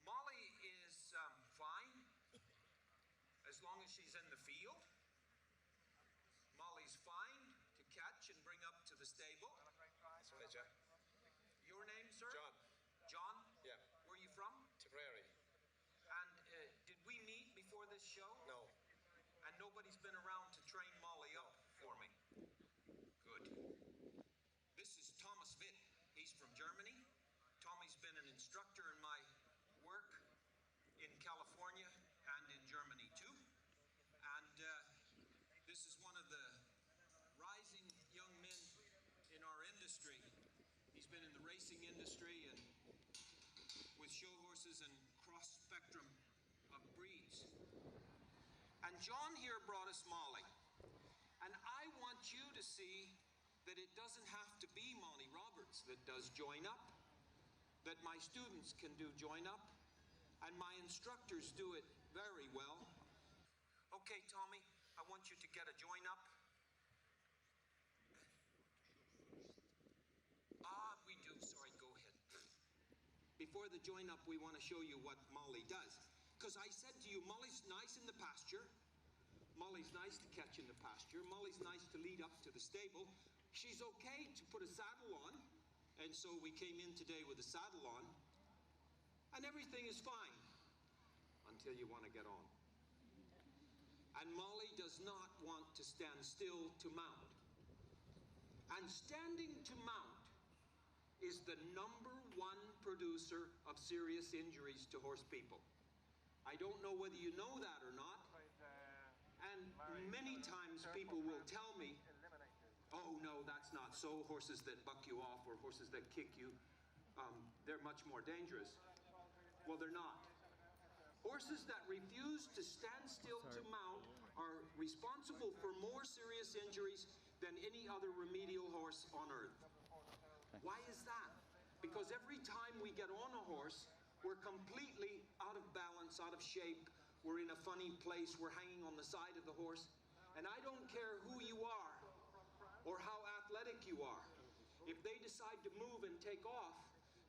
Molly is fine, as long as she's in the field. Molly's fine to catch and bring up to the stable. That's right, Jack. Your name, sir? John. John? Yeah. Where are you from? Tipperary. And did we meet before this show? No. And nobody's been around to train Molly up for me? Good. This is Thomas Witt. He's from Germany. Tommy's been an instructor in my work in California and in Germany too. And this is one of the rising young men in our industry. He's been in the racing industry and with show horses and cross spectrum of breeds. And John here brought us Molly. And I want you to see that it doesn't have to be Monty Roberts that does join up, that my students can do join up, and my instructors do it very well. Okay, Tommy, I want you to get a join up. We do, sorry, go ahead. Before the join up, we want to show you what Molly does. Because I said to you, Molly's nice in the pasture. Molly's nice to catch in the pasture. Molly's nice to lead up to the stable. She's okay to put a saddle on. And so we came in today with a saddle on. And everything is fine until you want to get on. And Molly does not want to stand still to mount. And standing to mount is the #1 producer of serious injuries to horse people. I don't know whether you know that or not. And many times people will tell me, oh no, that's not so. Horses that buck you off or horses that kick you, they're much more dangerous. Well, they're not. Horses that refuse to stand still to mount are responsible for more serious injuries than any other remedial horse on earth. Why is that? Because every time we get on a horse, we're completely out of balance, out of shape. We're in a funny place. We're hanging on the side of the horse. And I don't care who you are or how athletic you are. If they decide to move and take off,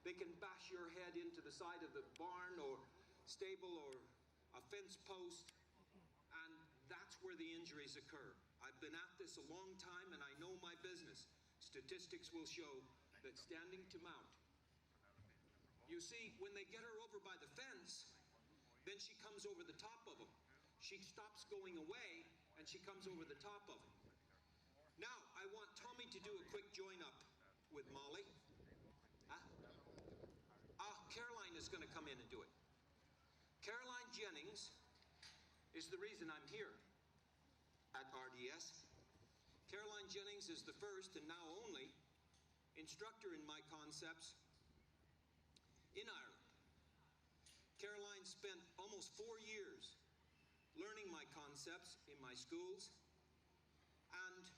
they can bash your head into the side of the barn or stable or a fence post, and that's where the injuries occur. I've been at this a long time and I know my business. Statistics will show that standing to mount. You see, when they get her over by the fence, then she comes over the top of them. She stops going away and she comes over the top of them. Now, I want Tommy to do a quick join up with Molly. Caroline is going to come in and do it. Caroline Jennings is the reason I'm here at RDS. Caroline Jennings is the first and now only instructor in my concepts in Ireland. Caroline spent almost 4 years learning my concepts in my schools, and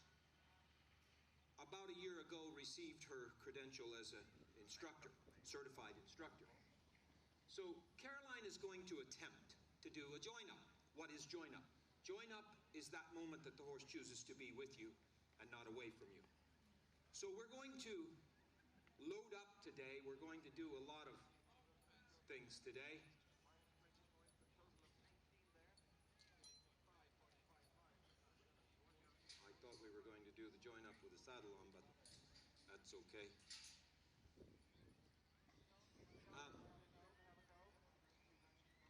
about a year ago received her credential as an instructor, certified instructor. So Caroline is going to attempt to do a join up. What is join up? Join up is that moment that the horse chooses to be with you and not away from you. So we're going to load up today. We're going to do a lot of things today. I thought we were going to do the join up with the saddle on, but that's okay.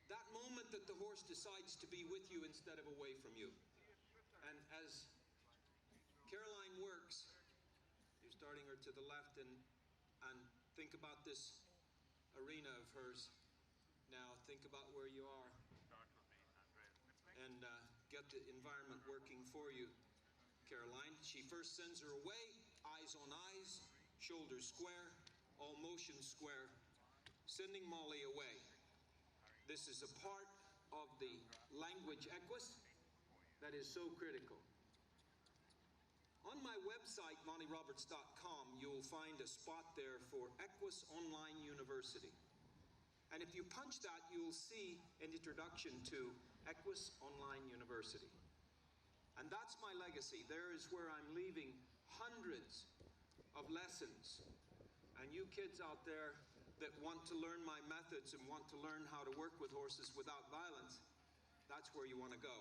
That moment that the horse decides to be with you instead of away from you. And as Caroline works, you're starting her to the left, and think about this arena of hers. Now think about where you are and get the environment working for you, Caroline. She first sends her away, eyes on eyes, shoulders square, all motions square, sending Molly away. This is a part of the language equus that is so critical. On my website, montyroberts.com, you'll find a spot there for Equus Online University. And if you punch that, you'll see an introduction to Equus Online University. And that's my legacy. There is where I'm leaving hundreds of lessons. And you kids out there that want to learn my methods and want to learn how to work with horses without violence, that's where you want to go.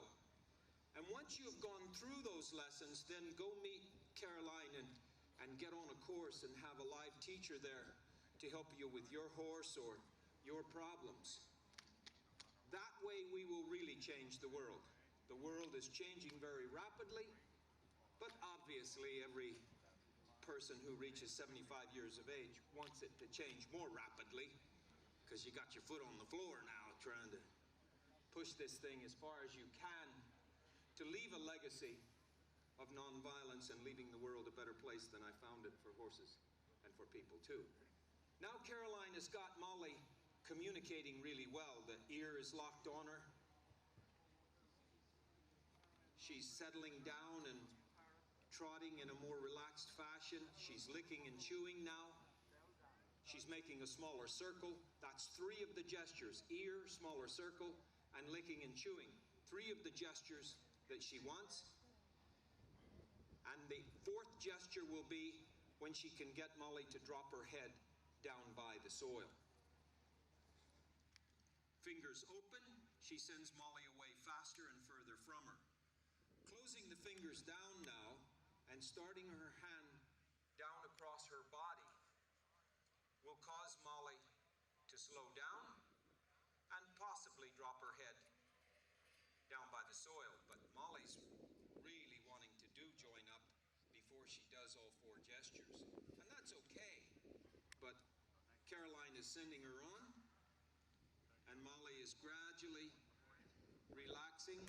And once you've gone through those lessons, then go meet Caroline and get on a course and have a live teacher there to help you with your horse or your problems. That way we will really change the world. The world is changing very rapidly, but obviously every person who reaches 75 years of age wants it to change more rapidly, because you got your foot on the floor now trying to push this thing as far as you can to leave a legacy of nonviolence and leaving the world a better place than I found it for horses and for people too. Now Caroline has got Molly communicating really well. The ear is locked on her. She's settling down and trotting in a more relaxed fashion. She's licking and chewing now. She's making a smaller circle. That's 3 of the gestures: ear, smaller circle, and licking and chewing. 3 of the gestures that she wants. And the 4th gesture will be when she can get Molly to drop her head down by the soil. Fingers open, she sends Molly away faster and further from her. Closing the fingers down now and starting her hand down across her body will cause Molly to slow down and possibly drop her head down by the soil. But Molly's really wanting to do join up before she does all 4 gestures. And that's okay. But Caroline is sending her on, and Molly is gradually relaxing.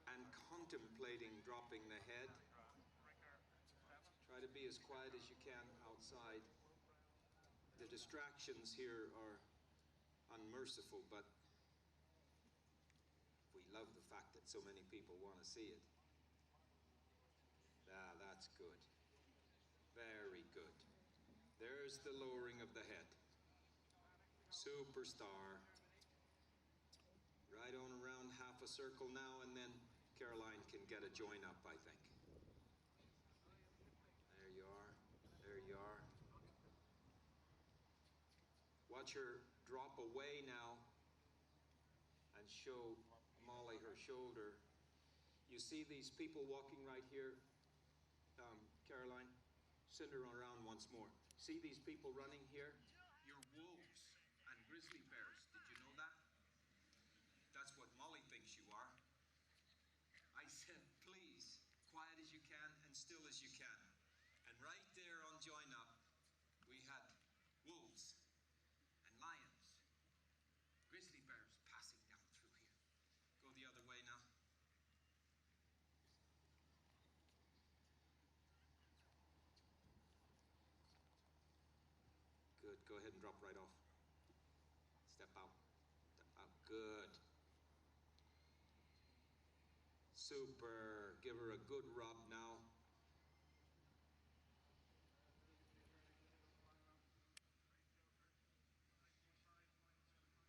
And contemplating dropping the head. Try to be as quiet as you can outside. The distractions here are unmerciful, but we love the fact that so many people want to see it. Ah, that's good. Very good. There's the lowering of the head. Superstar. Right on around half a circle now, and then Caroline can get a join up, I think. There you are. There you are. Watch her drop away now and show Molly her shoulder. You see these people walking right here, Caroline? Send her around once more. See these people running here? You're wolves and grizzly bears. Did you know that? That's what Molly thinks you are. I said, please, quiet as you can and still as you can. And right there on join up, we had wolves and lions, grizzly bears passing down through here. Go the other way now. Good, go ahead and drop right off. Step out, step out, good. Super, give her a good rub now.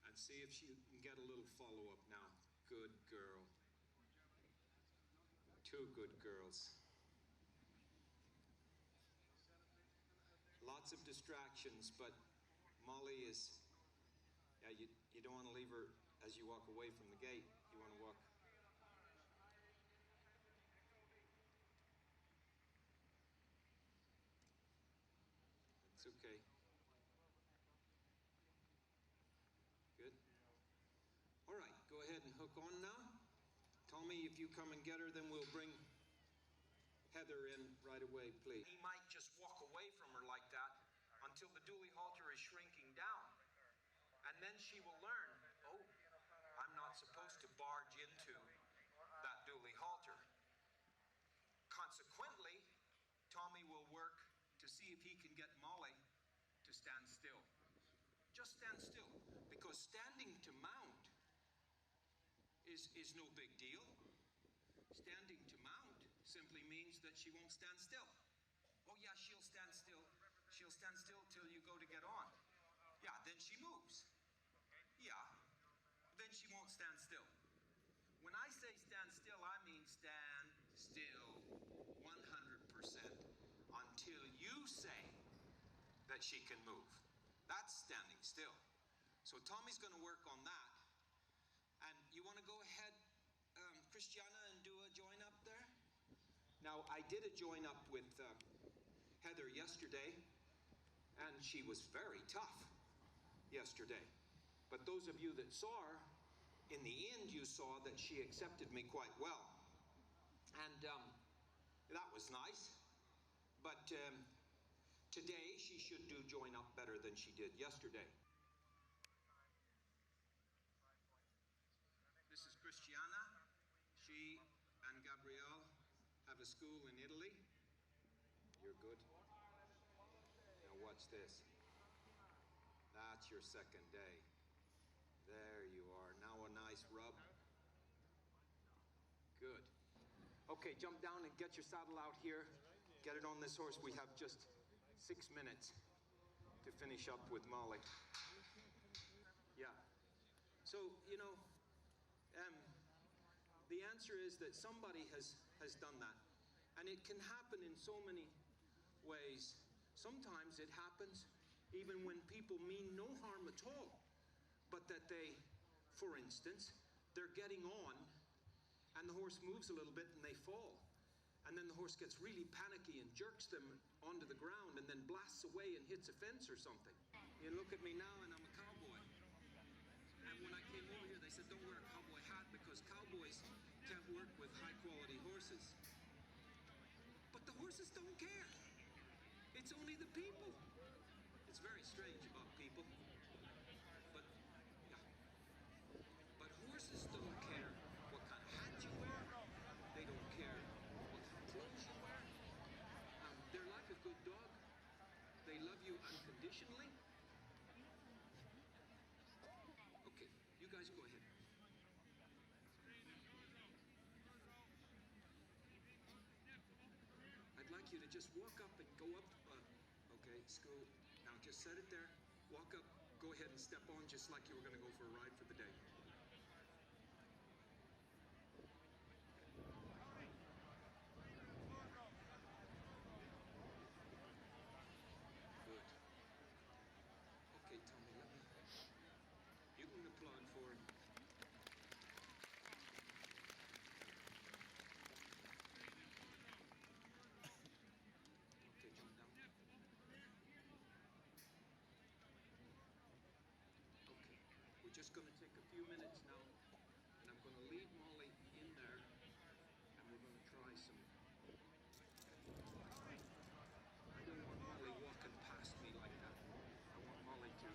And see if she can get a little follow-up now. Good girl. 2 good girls. Lots of distractions, but Molly is, yeah, you don't want to leave her as you walk away from the gate. You want to walk. It's okay. Good. All right, go ahead and hook on now. Tell me if you come and get her, then we'll bring Heather in right away, please. He might just walk away from her like that until the dually halter is shrinking down. And then she will learn, oh, I'm not supposed to barge into that dually halter. Consequently, Tommy will work to see if he can get Molly to stand still. Just stand still, because standing to mount is no big deal. Standing to mount simply means that she won't stand still. Oh yeah, she'll stand still. She'll stand still till you go to get on. Yeah, then she moves. Yeah, then she won't stand still. When I say stand still, I mean stand still 100%. until you say that she can move. That's standing still. So Tommy's going to work on that. And you want to go ahead, Christiana, and do a join up there? Now, I did a join up with Heather yesterday, and she was very tough yesterday. But those of you that saw her, in the end, you saw that she accepted me quite well. And that was nice. But today, she should do join up better than she did yesterday. This is Christiana. She and Gabrielle have a school in Italy. You're good. Now watch this. That's your second day. There you are. Now a nice rub. Good. Okay, jump down and get your saddle out here. Get it on this horse. We have just 6 minutes to finish up with Molly. Yeah. So, you know, the answer is that somebody has done that. And it can happen in so many ways. Sometimes it happens even when people mean no harm at all, but that they, for instance, they're getting on and the horse moves a little bit and they fall. And then the horse gets really panicky and jerks them onto the ground and then blasts away and hits a fence or something. You look at me now and I'm a cowboy. And when I came over here, they said, don't wear a cowboy hat because cowboys can't work with high-quality horses. But the horses don't care. It's only the people. It's very strange about people. But, yeah. But horses don't care what kind of hat you wear. They don't care what kind of clothes you wear. They're like a good dog. They love you unconditionally. Okay, you guys go ahead. I'd like you to just walk up and go up. Okay, school. Now just set it there. Walk up. Go ahead and step on just like you were going to go for a ride for the day. Good. Okay, Tommy, let me. You can applaud for him. Okay, jump down. Okay, we're just going to take a few minutes now, and I'm going to leave Molly in there, and we're going to try some. I don't want Molly walking past me like that. I want Molly to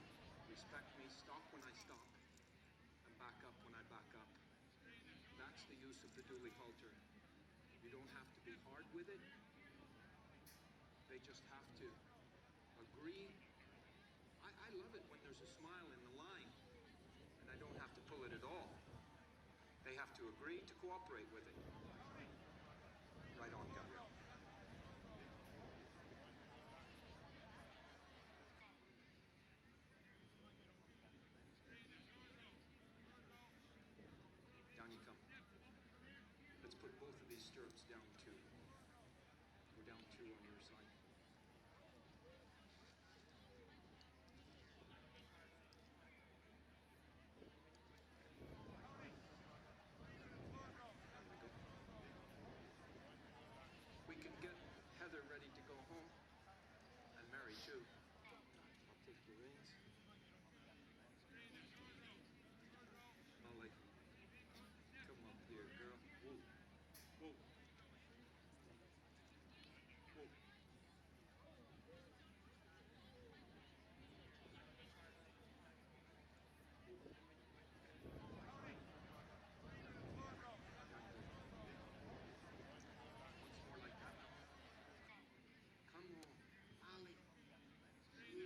respect me, stop when I stop, and back up when I back up. That's the use of the dually halter. You don't have to be hard with it. They just have to agree. I love it when there's a smile in the line, and I don't have to pull it at all. They have to agree to cooperate with it. Right on, Gabrielle. Down you come. Let's put both of these stirrups down too. We're down two on your side. We can get Heather ready to go home, and Mary too. I'll take your reins. Molly, come up here, girl. Whoa, whoa, whoa. Once more like that now. Come on, Molly. You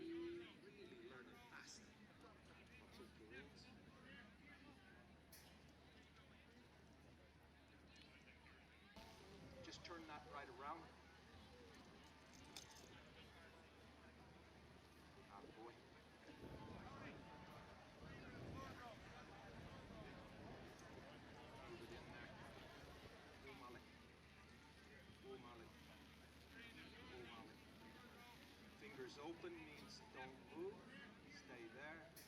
really learn it fast. I'll take your reins. Just turn that right around. Ah, boy. Move it in there. Go, Molly. Go, Molly. Go, Molly. Ears open means don't move. Stay there.